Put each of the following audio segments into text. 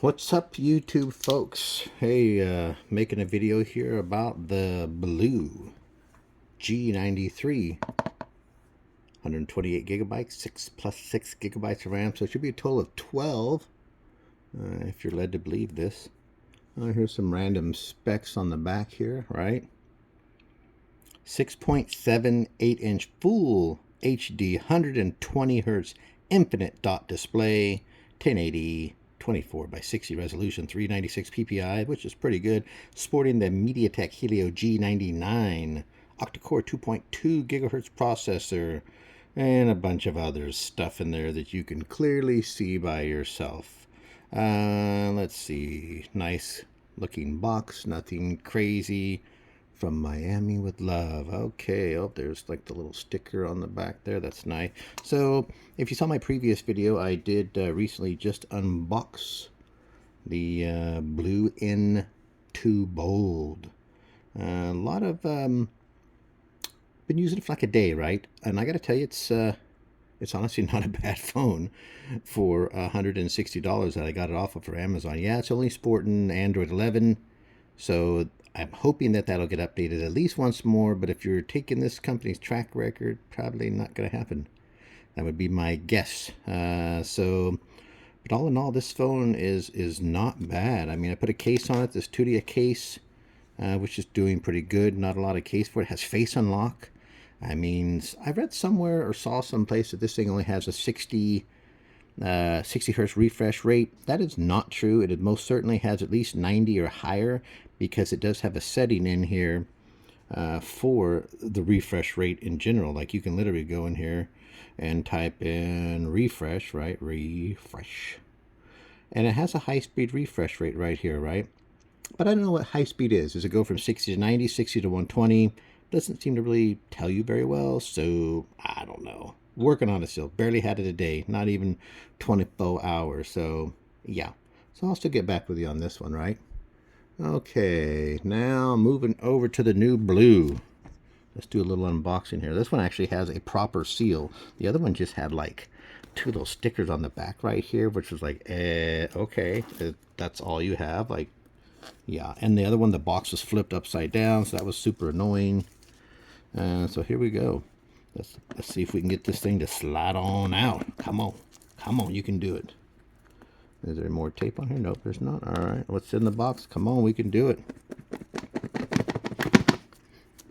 What's up, YouTube folks? Hey, making a video here about the Blu G93 128 gigabytes, 6 plus 6 gigabytes of RAM, so it should be a total of 12 if you're led to believe this. Here's some random specs on the back here, right? 6.78 inch full HD 120 hertz infinite dot display, 1080 24 by 60 resolution, 396 ppi, which is pretty good, sporting the MediaTek Helio G99 octa-core 2.2 gigahertz processor and a bunch of other stuff in there that you can clearly see by yourself. Let's see, nice looking box, nothing crazy. From Miami with love. Okay, oh, there's like the little sticker on the back there. That's nice. So, if you saw my previous video, I did recently just unbox the Blu N2 Bold. A lot of been using it for like a day, right? And I got to tell you, it's honestly not a bad phone for $160 that I got it off of for Amazon. Yeah, it's only sporting Android 11, so I'm hoping that that'll get updated at least once more, but if you're taking this company's track record, probably not going to happen. That would be my guess. But all in all, this phone is not bad. I mean, I put a case on it, this Tudia case, which is doing pretty good. Not a lot of case for it. It has face unlock. I mean, I read somewhere or saw someplace that this thing only has a 60 hertz refresh rate. That is not true. It most certainly has at least 90 or higher, because it does have a setting in here for the refresh rate in general. Like, you can literally go in here and type in refresh, right? Refresh. And it has a high-speed refresh rate right here, right? But I don't know what high speed is. Does it go from 60 to 90, 60 to 120? Doesn't seem to really tell you very well, so I don't know. Working on it still. Barely had it a day. Not even 24 hours. So, yeah. So I'll still get back with you on this one, right? Okay, now moving over to the new Blu. Let's do a little unboxing here. This one actually has a proper seal. The other one just had like two little stickers on the back right here, which was like, okay, that's all you have? Like, yeah. And the other one, the box was flipped upside down, so that was super annoying. So here we go. Let's see if we can get this thing to slide on out. Come on, you can do it. Is there more tape on here? Nope, there's not. All right, what's in the box? Come on, we can do it.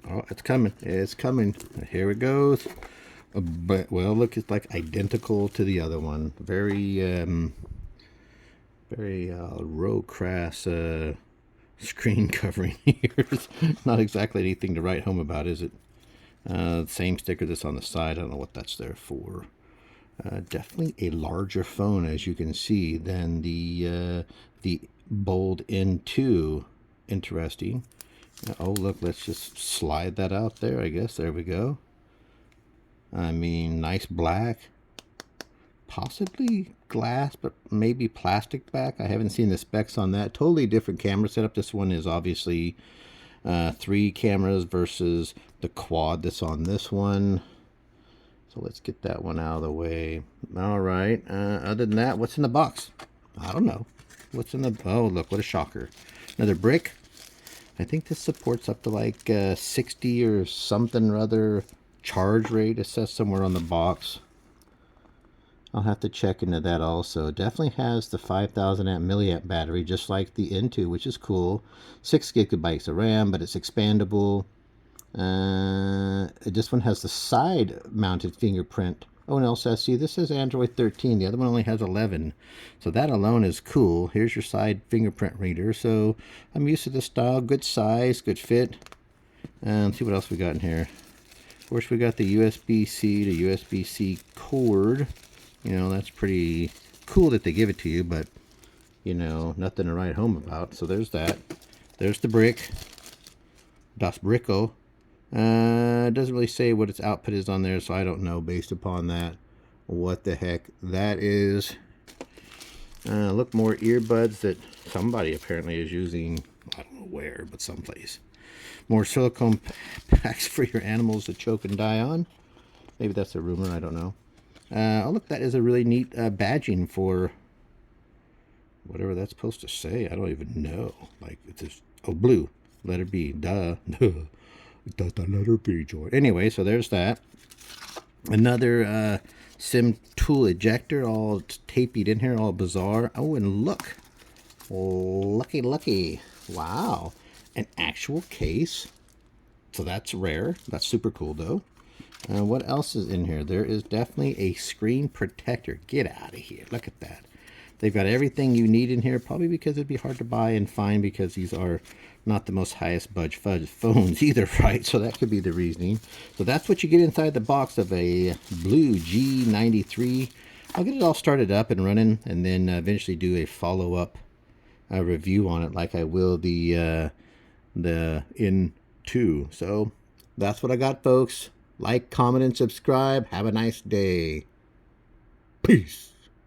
Oh, it's coming. It's coming. Here it goes. But, well, look, it's like identical to the other one. Very row crass screen covering here. Not exactly anything to write home about, is it? Same sticker that's on the side. I don't know what that's there for. Definitely a larger phone, as you can see, than the Bold N2. Interesting. Oh, look, let's just slide that out there, I guess. There we go. I mean, nice black. Possibly glass, but maybe plastic back. I haven't seen the specs on that. Totally different camera setup. This one is obviously 3 cameras versus the quad that's on this one. So let's get that one out of the way. All right. Other than that, what's in the box? I don't know. What's in the... Oh, look, what a shocker. Another brick. I think this supports up to like 60 or something or other charge rate. It says somewhere on the box. I'll have to check into that also. It definitely has the 5,000 milliamp battery, just like the N2, which is cool. 6 gigabytes of RAM, but it's expandable. This one has the side-mounted fingerprint. Oh, and also, see, this says Android 13. The other one only has 11. So that alone is cool. Here's your side fingerprint reader. So I'm used to this style. Good size, good fit. Let's see what else we got in here. Of course, we got the USB-C to USB-C cord. You know, that's pretty cool that they give it to you, but, you know, nothing to write home about. So there's that. There's the brick. Das Bricko. It doesn't really say what its output is on there, so I don't know based upon that what the heck that is. Look, more earbuds that somebody apparently is using. I don't know where, but someplace. More silicone packs for your animals to choke and die on. Maybe that's a rumor, I don't know. Oh, look, that is a really neat badging for whatever that's supposed to say. I don't even know. Like, it's just, oh, blue, letter B, duh. The letter B, Joy. Anyway, so there's that. Another sim tool ejector, all taped in here, all bizarre. Oh, and look, lucky. Wow, an actual case. So that's rare. That's super cool, though. What else is in here? There is definitely a screen protector. Get out of here. Look at that. They've got everything you need in here, probably because it'd be hard to buy and find because these are not the most highest budget phones either, right? So that could be the reasoning. So that's what you get inside the box of a Blu G93. I'll get it all started up and running and then eventually do a follow-up review on it like I will the N2. So that's what I got, folks. Like, comment, and subscribe. Have a nice day. Peace.